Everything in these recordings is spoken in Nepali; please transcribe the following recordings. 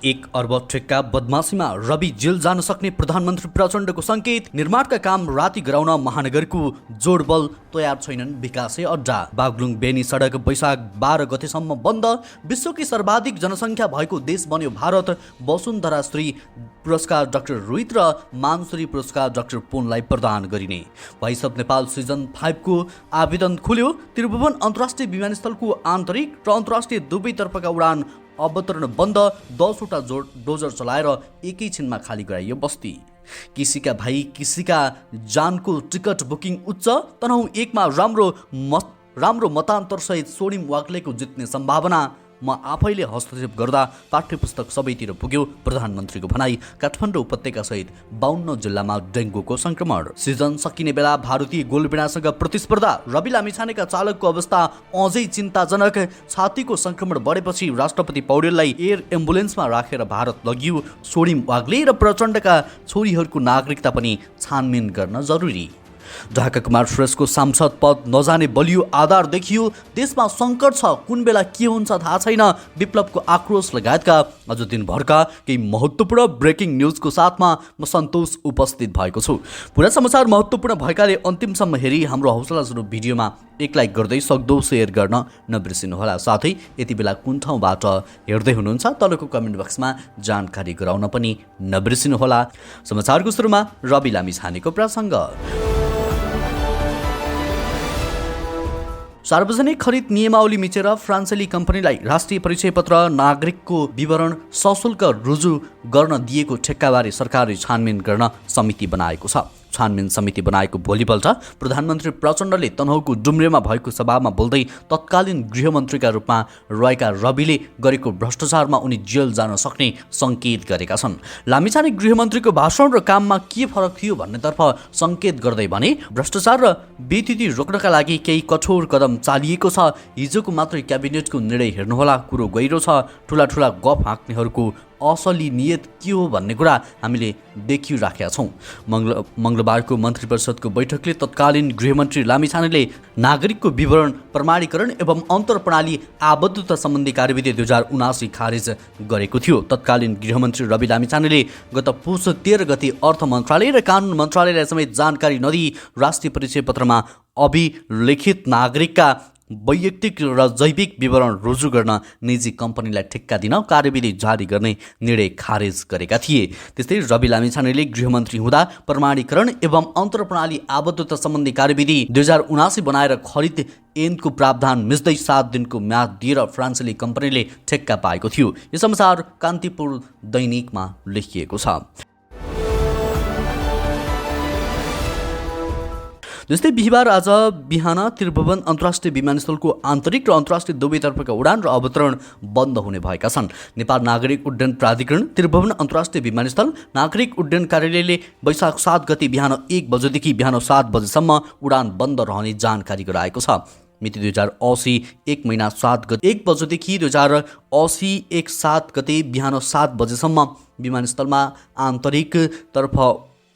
1 अर्ब ठेक्का बदमाशीमा रवि जेल जान सक्ने प्रधानमन्त्री प्रचण्डको संकेत। निर्माणका काम राति गराउन महानगरको जोडबल तयार छैनन् विकासे अड्डा। बागलुङ बेनी सडक वैशाख 12 गतेसम्म बन्द। विश्वकै सर्वाधिक जनसङ्ख्या भएको देश बन्यो भारत। वसुन्धरा श्री पुरस्कार डाक्टर रोहित र मानश्री पुरस्कार डाक्टर पुनलाई प्रदान गरिने। भोइस अफ नेपाल सिजन 5 को आवेदन खुल्यो। त्रिभुवन अन्तर्राष्ट्रिय विमानस्थलको आन्तरिक र अन्तर्राष्ट्रिय दुवैतर्फका उडान अवतरण बन्द। 10 वटा डोजर चलाएर एकैछिनमा खाली गराइयो बस्ती। किसीका भाइ किसीका जानको टिकट बुकिङ उच्च। तनहुँ 1 मा राम्रो मतान्तर सहित सोनिम वाग्लेको जित्ने सम्भावना। म आफैले हस्तक्षेप गर्दा पाठ्यपुस्तक सबैतिर पुग्यो प्रधानमन्त्रीको भनाई। काठमाडौँ उपत्यका सहित 52 जिल्लामा डेङ्गुको संक्रमण। सिजन सकिने बेला भारतीय गोलबिडासँग प्रतिस्पर्धा। रवि लामिछानेका चालकको अवस्था अझै चिन्ताजनक। छातीको संक्रमण बढेपछि राष्ट्रपति पौडेललाई एयर एम्बुलेन्समा राखेर भारत लगियो। सोनिम वाग्ले र प्रचण्डका छोरीहरूको नागरिकता पनि छानबिन गर्न जरुरी। ढाका कुमार श्रेष्ठको सांसद पद नजाने बलियो आधार देखियो। देशमा सङ्कट छ, कुन बेला के हुन्छ थाहा छैन। विप्लवको आक्रोश लगायतका आज दिनभरका केही महत्त्वपूर्ण ब्रेकिङ न्युजको साथमा म सन्तोष उपस्थित भएको छु। पुरा समाचार महत्त्वपूर्ण भएकाले अन्तिमसम्म हेरी हाम्रो हौसला स्वरूप भिडियोमा एक लाइक गर्दै सक्दो सेयर गर्न नबिर्सिनुहोला। साथै यति बेला कुन ठाउँबाट हेर्दै हुनुहुन्छ तलको कमेन्ट बक्समा जानकारी गराउन पनि नबिर्सिनुहोला। समाचारको सुरुमा रवि लामिछानेको प्रसङ्ग। सार्वजनिक खरिद नियमावली मिचेर फ्रान्सेली कम्पनीलाई राष्ट्रिय परिचय पत्र नागरिकको विवरण सशुल्क रुजु गर्न दिएको ठेक्काबारे सरकारले छानबिन गर्न समिति बनाएको छ। छानबिन समिति बनाएको भोलिपल्ट प्रधानमन्त्री प्रचण्डले तनहुँको डुम्रेमा भएको सभामा बोल्दै तत्कालीन गृहमन्त्रीका रूपमा रहेका रविले गरेको भ्रष्टाचारमा उनी जेल जान सक्ने सङ्केत गरेका छन्। लामिछाने गृहमन्त्रीको भाषण र काममा के फरक थियो भन्नेतर्फ सङ्केत गर्दै भने भ्रष्टाचार र बेइज्जती रोक्नका लागि केही कठोर कदम चालिएको छ। हिजोको मात्रै क्याबिनेटको निर्णय हेर्नुहोला, कुरो गहिरो छ। ठुला गफ हाँक्नेहरूको असली नियत के हो भन्ने कुरा हामीले देखिराखेका छौँ। मङ्गलबारको मन्त्री परिषदको बैठकले तत्कालीन गृहमन्त्री लामिछानेले नागरिकको विवरण प्रमाणीकरण एवं अन्तर प्रणाली आबद्धता सम्बन्धी कार्यविधि 2079 खारेज गरेको थियो। तत्कालीन गृहमन्त्री रवि लामिछानेले गत पुस 13 गते अर्थ मन्त्रालय र कानुन मन्त्रालयलाई समेत जानकारी नदिई राष्ट्रिय परिचय पत्रमा अभिलेखित नागरिकका वैयक्तिक र जैविक विवरण रुजु गर्न निजी कम्पनीलाई ठेक्का दिन कार्यविधि जारी गर्ने निर्णय खारेज गरेका थिए। त्यस्तै रवि लामिछानेले गृहमन्त्री हुँदा प्रमाणीकरण एवं अन्तरप्रणाली आबद्धता सम्बन्धी कार्यविधि 2079 बनाएर खरिद ऐनको प्रावधान मिच्दै 7 दिनको म्याद दिएर फ्रान्सेली कम्पनीले ठेक्का पाएको थियो। यो समाचार कान्तिपुर दैनिकमा लेखिएको छ। जस्तै बिहिबार आज बिहान त्रिभुवन अन्तर्राष्ट्रिय विमानस्थलको आन्तरिक र अन्तर्राष्ट्रिय दुवैतर्फका उडान र अवतरण बन्द हुने भएका छन्। नेपाल नागरिक उड्डयन प्राधिकरण त्रिभुवन अन्तर्राष्ट्रिय विमानस्थल नागरिक उड्डयन कार्यालयले वैशाख 7 गते बिहान 1 बजेदेखि बिहान 7 बजेसम्म उडान बन्द रहने जानकारी गराएको छ। मिति 2080 1 महिना 7 गते 1 बजेदेखि 2080 1 7 गते बिहान 7 बजेसम्म विमानस्थलमा आन्तरिक तर्फ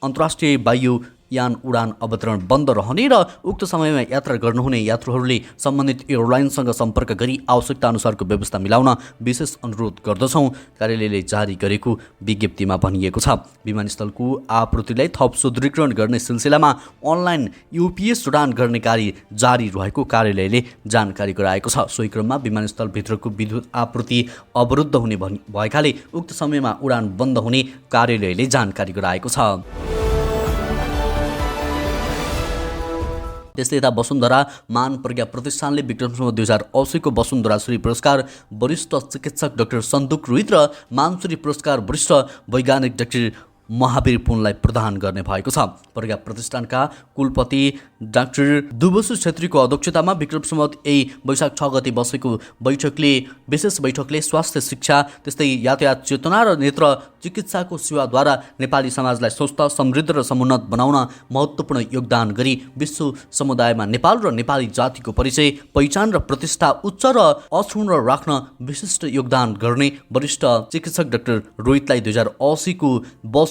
अन्तर्राष्ट्रिय वायु यान उडान अवतरण बन्द रहने र उक्त समयमा यात्रा गर्नुहुने यात्रुहरूले सम्बन्धित एयरलाइन्ससँग सम्पर्क गरी आवश्यकता अनुसारको व्यवस्था मिलाउन विशेष अनुरोध गर्दछौँ, कार्यालयले जारी गरेको विज्ञप्तिमा भनिएको छ। विमानस्थलको आपूर्तिलाई थप सुदृढीकरण गर्ने सिलसिलामा अनलाइन युपिएस उडान गर्ने कार्य जारी रहेको कार्यालयले जानकारी गराएको छ। सोही क्रममा विमानस्थलभित्रको विद्युत आपूर्ति अवरुद्ध हुने भएकाले उक्त समयमा उडान बन्द हुने कार्यालयले जानकारी गराएको छ। त्यस्तै यता वसुन्धरा मान प्रज्ञा प्रतिष्ठानले विक्रमसम्म 2080 को वसुन्धरा श्री पुरस्कार वरिष्ठ चिकित्सक डाक्टर सन्दुक रोहित र मानश्री पुरस्कार वरिष्ठ वैज्ञानिक डाक्टर महावीर पुनलाई प्रदान गर्ने भएको छ। प्रज्ञा प्रतिष्ठानका कुलपति डाक्टर दुबसु छेत्रीको अध्यक्षतामा विक्रमसम्म वैशाख 6 गते बसेको विशेष बैठकले स्वास्थ्य शिक्षा त्यस्तै यातायात चेतना र नेत्र चिकित्साको सेवाद्वारा नेपाली समाजलाई स्वस्थ समृद्ध र समुन्नत बनाउन महत्त्वपूर्ण योगदान गरी विश्व समुदायमा नेपाल र नेपाली जातिको परिचय पहिचान र प्रतिष्ठा उच्च र अक्षुण्ण राख्न विशिष्ट योगदान गर्ने वरिष्ठ चिकित्सक डाक्टर रोहितलाई 2080 को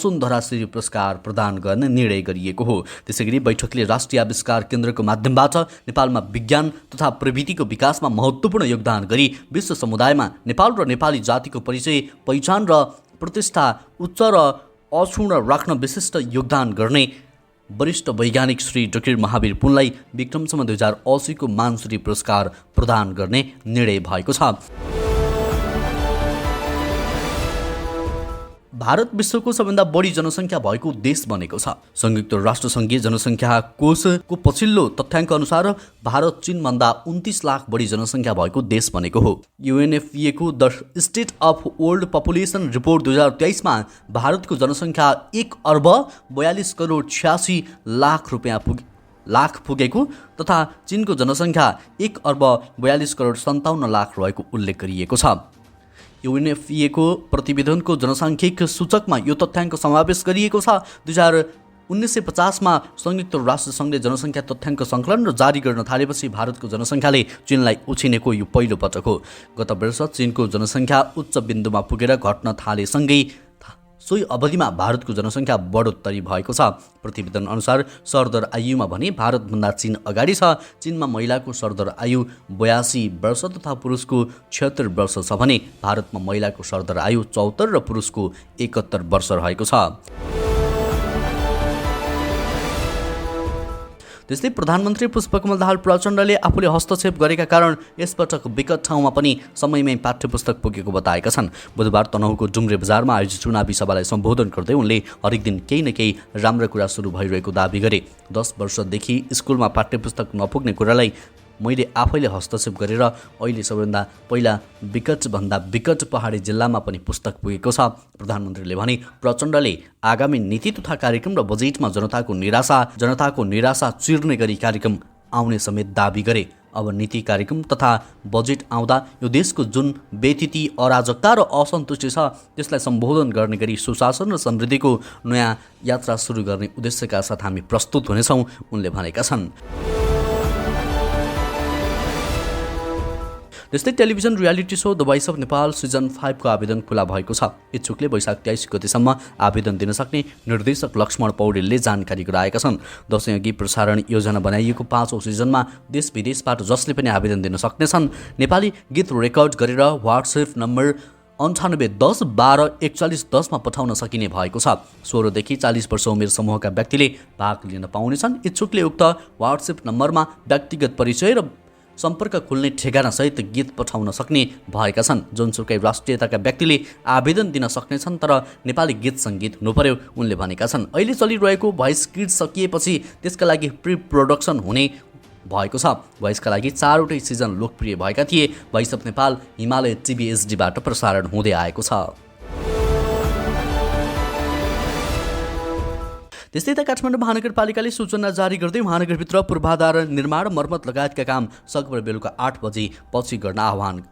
वसुन्धरा श्री पुरस्कार प्रदान गर्ने निर्णय गरिएको हो। त्यसैगरी बैठकले राष्ट्रिय आविष्कार केन्द्रको माध्यमबाट नेपालमा विज्ञान तथा प्रविधिको विकासमा महत्त्वपूर्ण योगदान गरी विश्व समुदायमा नेपाल र नेपाली जातिको परिचय, पहिचान र प्रतिष्ठा उच्च र अक्षुण्ण राख्न विशिष्ट योगदान गर्ने वरिष्ठ वैज्ञानिक श्री डाक्टर महावीर पुनलाई विक्रमसम्म 2080 को मानश्री पुरस्कार प्रदान गर्ने निर्णय भएको छ। भारत विश्वको सबैभन्दा बढी जनसङ्ख्या भएको देश बनेको छ। संयुक्त राष्ट्रसङ्घीय जनसङ्ख्या कोषको पछिल्लो तथ्याङ्क अनुसार भारत चीनभन्दा 29 लाख बढी जनसङ्ख्या भएको देश बनेको हो। UNFPA को the state of world population report 2023 मा भारतको जनसङ्ख्या 1 अर्ब 42 करोड 86 लाख पुगेको तथा चीनको जनसङ्ख्या 1 अर्ब 42 करोड 57 लाख रहेको उल्लेख गरिएको छ। UNFPA को प्रतिवेदनको जनसाङ्ख्यिक सूचकमा यो तथ्याङ्क समावेश गरिएको छ। 1950 मा संयुक्त राष्ट्रसङ्घले जनसङ्ख्या तथ्याङ्क सङ्कलन र जारी गर्न थालेपछि भारतको जनसङ्ख्याले चीनलाई उछिनेको यो पहिलो पटक हो। गत वर्ष चीनको जनसङ्ख्या उच्च बिन्दुमा पुगेर घट्न थालेसँगै सोही अवधिमा भारतको जनसङ्ख्या बढोत्तरी भएको छ। प्रतिवेदन अनुसार सरदर आयुमा भने भारतभन्दा चीन अगाडि छ। चीनमा महिलाको सरदर आयु 82 वर्ष तथा पुरुषको 76 वर्ष छ भने भारतमा महिलाको सरदर आयु 74 र पुरुषको 71 वर्ष रहेको छ। त्यस्तै प्रधानमन्त्री पुष्पकमल दाहाल प्रचण्डले आफूले हस्तक्षेप गरेका कारण यसपटक विकट ठाउँमा पनि समयमै पाठ्यपुस्तक पुगेको बताएका छन्। बुधबार तनहुको डुम्रे बजारमा आयोजित चुनावी सभालाई सम्बोधन गर्दै उनले हरेक दिन केही न केही राम्रो कुरा सुरु भइरहेको दाबी गरे। 10 वर्षदेखि स्कुलमा पाठ्यपुस्तक नपुग्ने कुरालाई मैले आफैले हस्तक्षेप गरेर अहिले सबैभन्दा पहिला विकटभन्दा विकट पहाडी जिल्लामा पनि पुस्तक पुगेको छ। प्रधानमन्त्रीले भने प्रचण्डले आगामी नीति तथा कार्यक्रम र बजेटमा जनताको निराशा चिर्ने गरी कार्यक्रम आउने समेत दाबी गरे। अब नीति कार्यक्रम तथा बजेट आउँदा यो देशको जुन व्यथिति, अराजकता र असन्तुष्टि छ त्यसलाई सम्बोधन गर्ने गरी सुशासन र समृद्धिको नयाँ यात्रा सुरु गर्ने उद्देश्यका साथ हामी प्रस्तुत हुनेछौँ, उनले भनेका छन्। त्यस्तै television reality show the voice of Nepal season 5 को आवेदन खुला भएको छ। इच्छुकले वैशाख 23 गतेसम्म आवेदन दिन सक्ने निर्देशक लक्ष्मण पौडेलले जानकारी गराएका छन्। दशैँअघि प्रसारण योजना बनाइएको 5औं सिजनमा देश विदेशबाट जसले पनि आवेदन दिन सक्नेछन्। नेपाली गीत रेकर्ड गरेर व्हाट्सएप नम्बर 98 10 12 41 10 मा पठाउन सकिने भएको छ। 16 देखि 40 वर्ष उमेर समूहका व्यक्तिले भाग लिन पाउनेछन्। इच्छुकले उक्त व्हाट्सएप नम्बरमा व्यक्तिगत परिचय र सम्पर्क खुल्ने ठेगाना सहित गीत पठाउन सक्ने भएका छन्। जुनसुकै राष्ट्रियताका व्यक्तिले आवेदन दिन सक्नेछन्, तर नेपाली गीत सङ्गीत हुनु पर्यो, उनले भनेका छन्। अहिले चलिरहेको भोइस किड्स सकिएपछि त्यसका लागि प्री प्रोडक्सन हुने भएको छ। भोइसका लागि 4वटै सिजन लोकप्रिय भएका थिए। Voice of Nepal Himalaya TV एचडीबाट प्रसारण हुँदै आएको छ। त्यस्तै त काठमाडौँ महानगरपालिकाले सूचना जारी गर्दै महानगरभित्र पूर्वाधार निर्माण, मर्मत लगायतका काम सकभर बेलुका 8 बजे पछि गर्न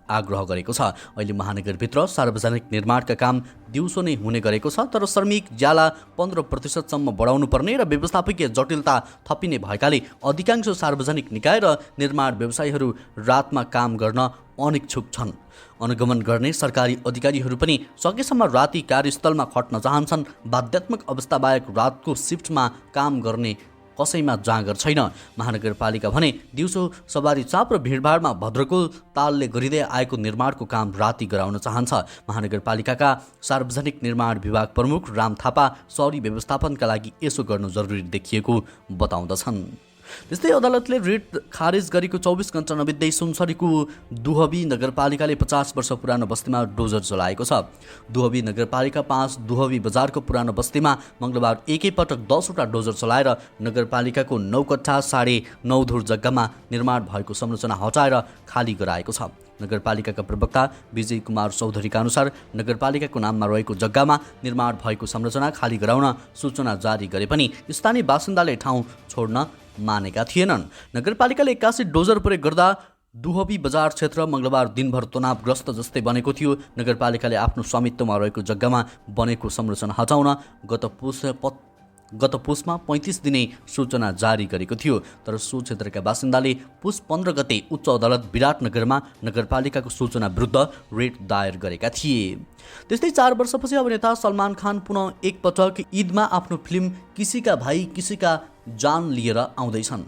आग्रह गरेको छ। अहिले महानगरभित्र सार्वजनिक निर्माणका काम दिउँसो नै हुने गरेको छ, तर श्रमिक ज्याला 15% बढाउनु पर्ने र व्यवस्थापकीय जटिलता थपिने भएकाले अधिकांश सार्वजनिक निकाय र निर्माण व्यवसायीहरू रातमा काम गर्न अनिच्छुक छन्। अनुगमन गर्ने सरकारी अधिकारीहरू पनि सकेसम्म राति कार्यस्थलमा खट्न चाहन्छन्। बाध्यात्मक अवस्था बाहेक रातको शिफ्टमा काम गर्ने कसैमा जाँगर छैन। महानगरपालिका भने दिउँसो सवारी चाप र भिडभाडमा भद्रकुल तालले गरिँदै आएको निर्माणको काम राति गराउन चाहन्छ। महानगरपालिकाका सार्वजनिक निर्माण विभाग प्रमुख राम थापा शहरी व्यवस्थापनका लागि यसो गर्नु जरुरी देखिएको बताउँदछन्। त्यस्तै अदालतले रिट खारेज गरेको 24 घण्टा नबित्दै सुनसरीको दुहबी नगरपालिकाले 50 वर्ष पुरानो बस्तीमा डोजर चलाएको छ। दुहबी नगरपालिका 5 दुहबी बजारको पुरानो बस्तीमा मङ्गलबार एकैपटक 10 वटा डोजर चलाएर नगरपालिकाको 9 कट्ठा 9.5 धुर जग्गामा निर्माण भएको संरचना हटाएर खाली गराएको छ। नगरपालिकाका प्रवक्ता विजय कुमार चौधरीका अनुसार नगरपालिकाको नाममा रहेको जग्गामा निर्माण भएको संरचना खाली गराउन सूचना जारी गरे पनि स्थानीय बासिन्दाले ठाउँ छोड्न मानेका थिएनन्। नगरपालिकाले 81 डोजर प्रयोग गर्दा दुहबी बजार क्षेत्र मङ्गलबार दिनभर तनावग्रस्त जस्तै बनेको थियो। नगरपालिकाले आफ्नो स्वामित्वमा रहेको जग्गामा बनेको संरचना हटाउन गत पुसमा 35 दिने सूचना जारी गरेको थियो। तर सो क्षेत्रका बासिन्दाले पुस 15 गते उच्च अदालत विराटनगरमा नगरपालिकाको सूचना विरुद्ध रिट दायर गरेका थिए। त्यस्तै 4 वर्षपछि अभिनेता सलमान खान पुनः एकपटक ईदमा आफ्नो फिल्म किसी का भाई किसी का जान लिएर आउँदैछन्।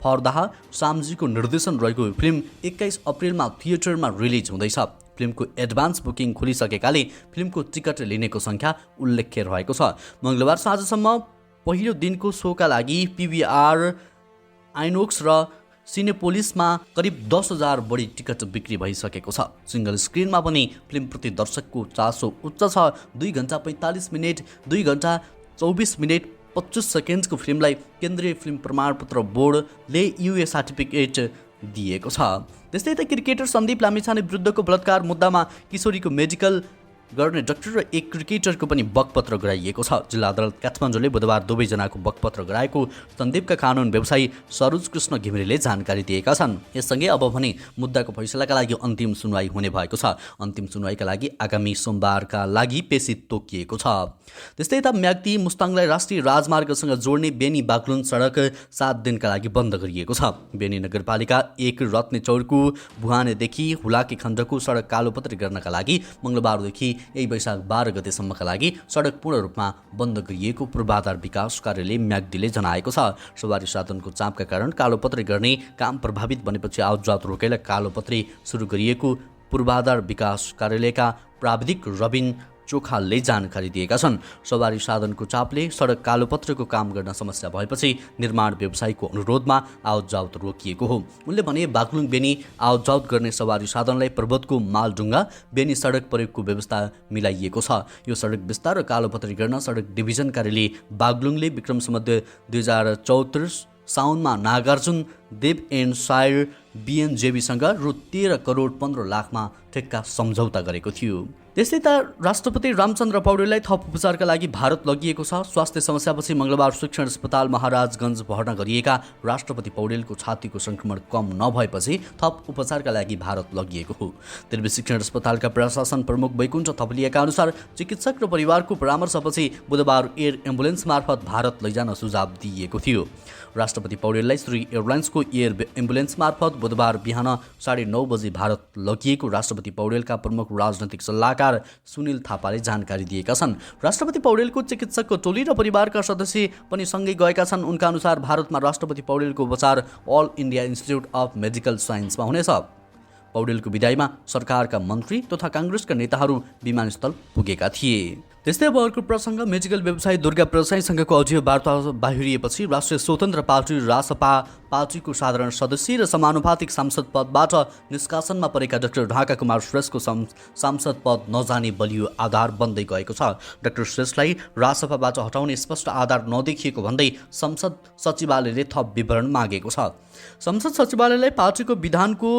फरदाह सामजीको निर्देशन रहेको फिल्म 21 अप्रिलमा थिएटरमा रिलिज हुँदैछ। फिल्मको एडभान्स बुकिङ खुलिसकेकाले फिल्मको टिकट लिनेको सङ्ख्या उल्लेख्य रहेको छ। मङ्गलबार साँझसम्म पहिलो दिनको सोका लागि पिभिआर, आइनोक्स र सिनेपोलिसमा करिब 10,000 बढी टिकट बिक्री भइसकेको छ। सिङ्गल स्क्रिनमा पनि फिल्मप्रति दर्शकको चासो उच्च छ। 2 घण्टा 45 मिनट, 2 घण्टा 24 मिनट 25 सेकेन्डको फिल्मलाई केन्द्रीय फिल्म प्रमाणपत्र बोर्डले युए सर्टिफिकेट दिएको छ। त्यस्तै त क्रिकेटर सन्दीप लामिछाने विरुद्धको बलात्कार मुद्दामा किशोरीको मेडिकल गर्ने डाक्टर र एक क्रिकेटरको पनि बकपत्र गराइएको छ। जिल्ला अदालत काठमाडौँले बुधबार दुवैजनाको बकपत्र गराएको सन्दीपका कानुन व्यवसायी सरोज कृष्ण घिमिरेले जानकारी दिएका छन्। यससँगै अब भने मुद्दाको फैसलाका लागि अन्तिम सुनवाई हुने भएको छ। अन्तिम सुनवाईका लागि आगामी सोमबारका लागि पेशी तोकिएको छ। त्यस्तै त म्याग्दी मुस्ताङलाई राष्ट्रिय राजमार्गसँग जोड्ने बेनी बागलुङ सडक 7 दिनका लागि बन्द गरिएको छ। बेनी नगरपालिका 1 रत्नेचौरको भुवानेदेखि हुलाकी खण्डको सडक कालोपत्री गर्नका लागि मङ्गलबारदेखि यही वैशाख 12 गतेसम्मका लागि सडक पूर्ण रूपमा बन्द गरिएको पूर्वाधार विकास कार्यालय म्याग्दीले जनाएको छ। सवारी साधनको चापका कारण कालोपत्री गर्ने काम प्रभावित बनेपछि आवतजावत रोकेर कालोपत्री सुरु गरिएको पूर्वाधार विकास कार्यालयका प्राविधिक रबिन चोखालले जानकारी दिएका छन्। सवारी साधनको चापले सडक कालोपत्रीको काम गर्न समस्या भएपछि निर्माण व्यवसायीको अनुरोधमा आवतजावत रोकिएको हो। उनले भने बागलुङ बेनी आवतजावत गर्ने सवारी साधनलाई पर्वतको मालढुङ्गा बेनी सडक प्रयोगको व्यवस्था मिलाइएको छ। यो सडक विस्तार र कालोपत्री गर्न सडक डिभिजन कार्यालय बागलुङले विक्रम सम्वत 2034 साउनमा नागार्जुन देव एन्ड सायर बिएनजेबीसँग रु 13 करोड 15 लाखमा ठेक्का सम्झौता गरेको थियो। त्यस्तै त राष्ट्रपति रामचन्द्र पौडेललाई थप उपचारका लागि भारत लगिएको छ। स्वास्थ्य समस्यापछि मङ्गलबार शिक्षण अस्पताल महाराजगञ्ज भर्ना गरिएका राष्ट्रपति पौडेलको छातीको सङ्क्रमण कम नभएपछि थप उपचारका लागि भारत लगिएको हो। त्रिवी शिक्षण अस्पतालका प्रशासन प्रमुख वैकुण्ठ थपलियाका अनुसार चिकित्सक र परिवारको परामर्शपछि बुधबार एयर एम्बुलेन्स मार्फत भारत लैजान सुझाव दिइएको थियो। राष्ट्रपति पौडेललाई श्री एयरलाइन्सको एयर एम्बुलेन्स मार्फत बुधबार बिहान 9:30 बजे भारत लगिएको राष्ट्रपति पौडेलका प्रमुख राजनैतिक सल्लाहकार सुनिल थापाले जानकारी दिएका छन्। राष्ट्रपति पौडेलको चिकित्सकको टोली र परिवारका सदस्य पनि सँगै गएका छन्। उनका अनुसार भारतमा राष्ट्रपति पौडेलको उपचार All India Institute of Medical साइन्समा हुनेछ। पौडेलको विदाईमा सरकारका मन्त्री तथा काङ्ग्रेसका नेताहरू विमानस्थल पुगेका थिए। त्यस्तै अब अर्को प्रसङ्ग, मेडिकल व्यवसायी दुर्गा प्रसाईसँगको अडियो वार्ता बाहिरिएपछि राष्ट्रिय स्वतन्त्र पार्टी रासपा पार्टीको साधारण सदस्य र समानुपातिक सांसद पदबाट निष्कासनमा परेका डाक्टर ढाका कुमार श्रेष्ठको सांसद पद नजाने बलियो आधार बन्दै गएको छ। डाक्टर श्रेष्ठलाई रासपाबाट हटाउने स्पष्ट आधार नदेखिएको भन्दै संसद सचिवालयले थप विवरण मागेको छ। संसद सचिवालयलाई पार्टीको विधानको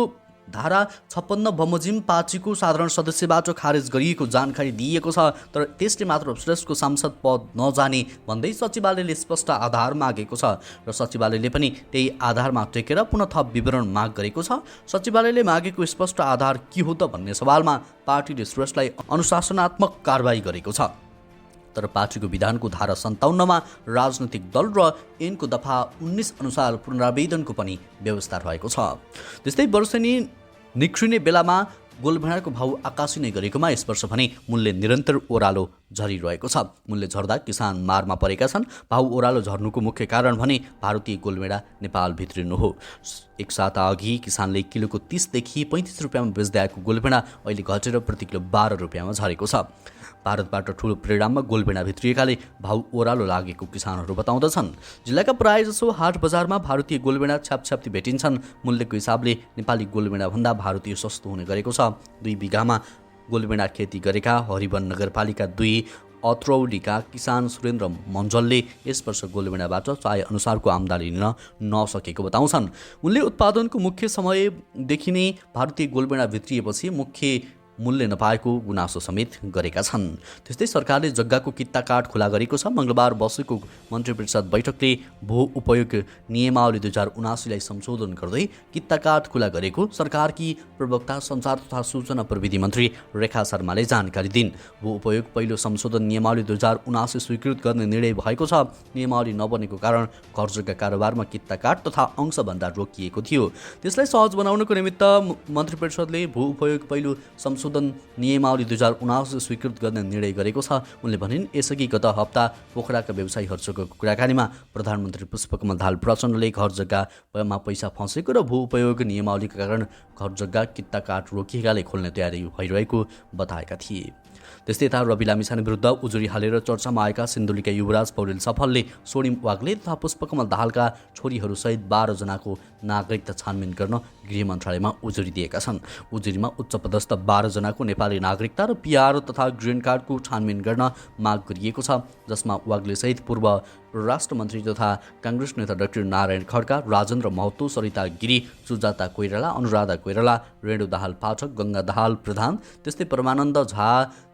धारा 56 बमोजिम पार्टीको साधारण सदस्यबाट खारेज गरिएको जानकारी दिइएको छ। तर त्यसले मात्र श्रेष्ठको सांसद पद नजाने भन्दै सचिवालयले स्पष्ट आधार मागेको छ र सचिवालयले पनि त्यही आधारमा टेकेर पुनः थप विवरण माग गरेको छ। सचिवालयले मागेको स्पष्ट आधार के हो त भन्ने सवालमा पार्टीले श्रेष्ठलाई अनुशासनात्मक कारबाही गरेको छ। तर पार्टीको विधानको धारा 57मा राजनैतिक दल र ऐनको दफा 19 अनुसार पुनरावेदनको पनि व्यवस्था रहेको छ। त्यस्तै वर्षेनी निख्रिने बेलामा गोलभेडाको भाउ आकाशी नै गरेकोमा यस वर्ष भने मूल्य निरन्तर ओह्रालो झरिरहेको छ। मूल्य झर्दा किसान मारमा परेका छन्। भाउ ओह्रालो झर्नुको मुख्य कारण भने भारतीय गोलभेडा नेपाल भित्रिनु हो। एक साता अघि किसानले किलोको 30 देखि 35 रुपियाँमा बेच्दै आएको गोलभेडा अहिले घटेर प्रति किलो 12 रुपियाँमा झरेको छ। भारतबाट ठूलो परिणाममा गोलभेडा भित्रिएकाले भाउ ओह्रालो लागेको किसानहरू बताउँदछन्। जिल्लाका प्रायजसो हाट बजारमा भारतीय गोलभेडा छ्यापछ्याप्ती भेटिन्छन्। मूल्यको हिसाबले नेपाली गोलभेडा भन्दा भारतीय सस्तो हुने गरेको छ। 2 बिघामा गोलभेडा खेती गरेका हरिवन नगरपालिका 2 अत्रौलीका किसान सुरेन्द्र मञ्जलले यस वर्ष गोलभेडाबाट चाहे अनुसारको आमदानी लिन नसकेको बताउँछन्। उनले उत्पादनको मुख्य समयदेखि नै भारतीय गोलभेडा भित्रिएपछि मूल्य नपाएको गुनासो समेत गरेका छन्। त्यस्तै सरकारले जग्गाको कित्ता काठ खुला गरेको छ। मङ्गलबार बसेको मन्त्री परिषद बैठकले भू उपयोग नियमावली 2079लाई संशोधन गर्दै कित्ता काठ खुला गरेको सरकारकी प्रवक्ता सञ्चार तथा सूचना प्रविधि मन्त्री रेखा शर्माले जानकारी दिन्। भू उपयोग पहिलो संशोधन नियमावली 2079 स्वीकृत गर्ने निर्णय भएको छ। नियमावली नबनेको कारण घर जग्गा कारोबारमा कित्ता काठ तथा अंशभन्दा रोकिएको थियो। त्यसलाई सहज बनाउनको निमित्त मन्त्री परिषदले भू उपयोग पहिलो संशोधन नियमावली 2079 स्वीकृत गर्ने निर्णय गरेको छ। उनले भनिन्, यसअघि गत हप्ता पोखराका व्यवसायीहरूसँगको कुराकानीमा प्रधानमन्त्री पुष्पकमल दाहाल प्रचण्डले घर जग्गामा पैसा फँसेको र भू उपयोग नियमावलीका कारण घर जग्गा कित्ता काठ रोकिएकाले खोल्ने तयारी भइरहेको बताएका थिए। त्यस्तै यता रवि लामिछाने विरुद्ध उजुरी हालेर चर्चामा आएका सिन्धुलीका युवराज पौडेल सफलले स्वर्णिम वाग्ले तथा पुष्पकमल दाहालका छोरीहरूसहित 12 जनाको नागरिकता छानबिन गर्न गृह मन्त्रालयमा उजुरी दिएका छन्। उजुरीमा उच्चपदस्थ 12 जनाको नेपाली नागरिकता र पिआर तथा ग्रिन कार्डको छानबिन गर्न माग गरिएको छ, जसमा वाग्लेसहित पूर्व परराष्ट्र मन्त्री तथा काङ्ग्रेस नेता डाक्टर नारायण खड्का, राजेन्द्र महतो, सरिता गिरी, सुजाता कोइराला, अनुराधा कोइराला, रेणु दाहाल पाठक, गङ्गा दाहाल प्रधान, त्यस्तै परमानन्द झा,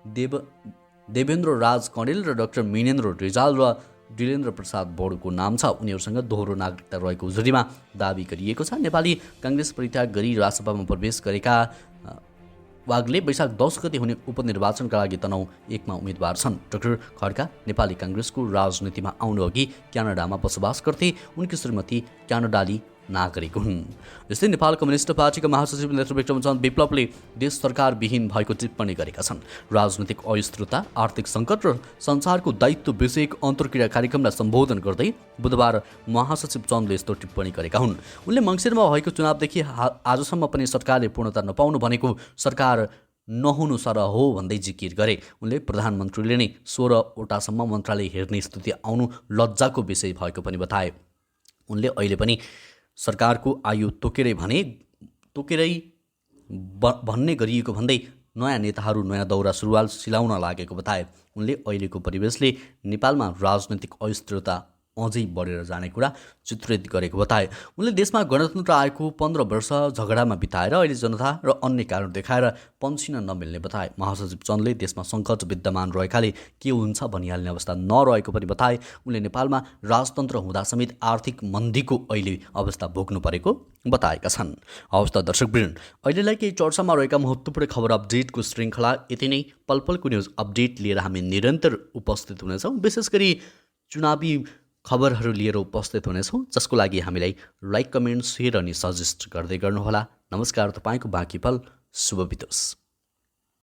देवेन्द्र राज कणेल र डाक्टर मिनेन्द्र रिजाल र डिलेन्द्र प्रसाद बोडको नाम छ। उनीहरूसँग दोहोरो नागरिकता रहेको उजुरीमा दाबी गरिएको छ। नेपाली काङ्ग्रेस परित्याग गरी राजसभामा प्रवेश गरेका वाग्ले वैशाख 10 गते हुने उपनिर्वाचनका लागि तनहुँ 1 मा उम्मेदवार छन्। डाक्टर खड्का नेपाली काङ्ग्रेसको राजनीतिमा आउनु अघि क्यानाडामा बसोबास गर्थे। उनकी श्रीमती क्यानाडाली नागरिक हुन्। जस्तै नेपाल कम्युनिस्ट पार्टीका महासचिव नेत्र विक्रमचन्द्र विप्लवले देश सरकारविहीन भएको टिप्पणी गरेका छन्। राजनीतिक अस्थिरता, आर्थिक सङ्कट र संसारको दायित्व विषयक अन्तर्क्रिया कार्यक्रमलाई सम्बोधन गर्दै बुधबार महासचिव चन्दले यस्तो टिप्पणी गरेका हुन्। उनले मङ्सिरमा भएको चुनावदेखि आजसम्म पनि सरकारले पूर्णता नपाउनु भनेको सरकार नहुनु सरह हो भन्दै जिकिर गरे। उनले प्रधानमन्त्रीले नै 16वटासम्म मन्त्रालय हेर्ने स्थिति आउनु लज्जाको विषय भएको पनि बताए। उनले अहिले पनि सरकारको आयु तोकेरै भन्ने गरिएको भन्दै नयाँ नेताहरू नयाँ दौरा सुरुवाल सिलाउन लागेको बताए। उनले अहिलेको परिवेशले नेपालमा राजनैतिक अस्थिरता अझै बढेर जाने कुरा चित्रित गरेको बताए। उनले देशमा गणतन्त्र आएको 15 वर्ष झगडामा बिताएर अहिले जनता र अन्य कारण देखाएर पन्सिन नमिल्ने बताए। महासचिव चन्दले देशमा सङ्कट विद्यमान रहेकाले के हुन्छ भनिहाल्ने अवस्था नरहेको पनि बताए। उनले नेपालमा राजतन्त्र हुँदा समेत आर्थिक मन्दीको अहिले अवस्था भोग्नु परेको बताएका छन्। हवस् त दर्शकवृन्द, अहिलेलाई केही चर्चामा रहेका महत्त्वपूर्ण खबर अपडेटको श्रृङ्खला यति नै। पलपलको न्युज अपडेट लिएर हामी निरन्तर उपस्थित हुनेछौँ। विशेष गरी चुनावी खबरहरू लिएर उपस्थित हुनेछौँ, जसको लागि हामीलाई लाइक, कमेन्ट, सेयर अनि सजेस्ट गर्दै गर्नुहोला। नमस्कार, तपाईँको बाँकी पल शुभ बितोस्।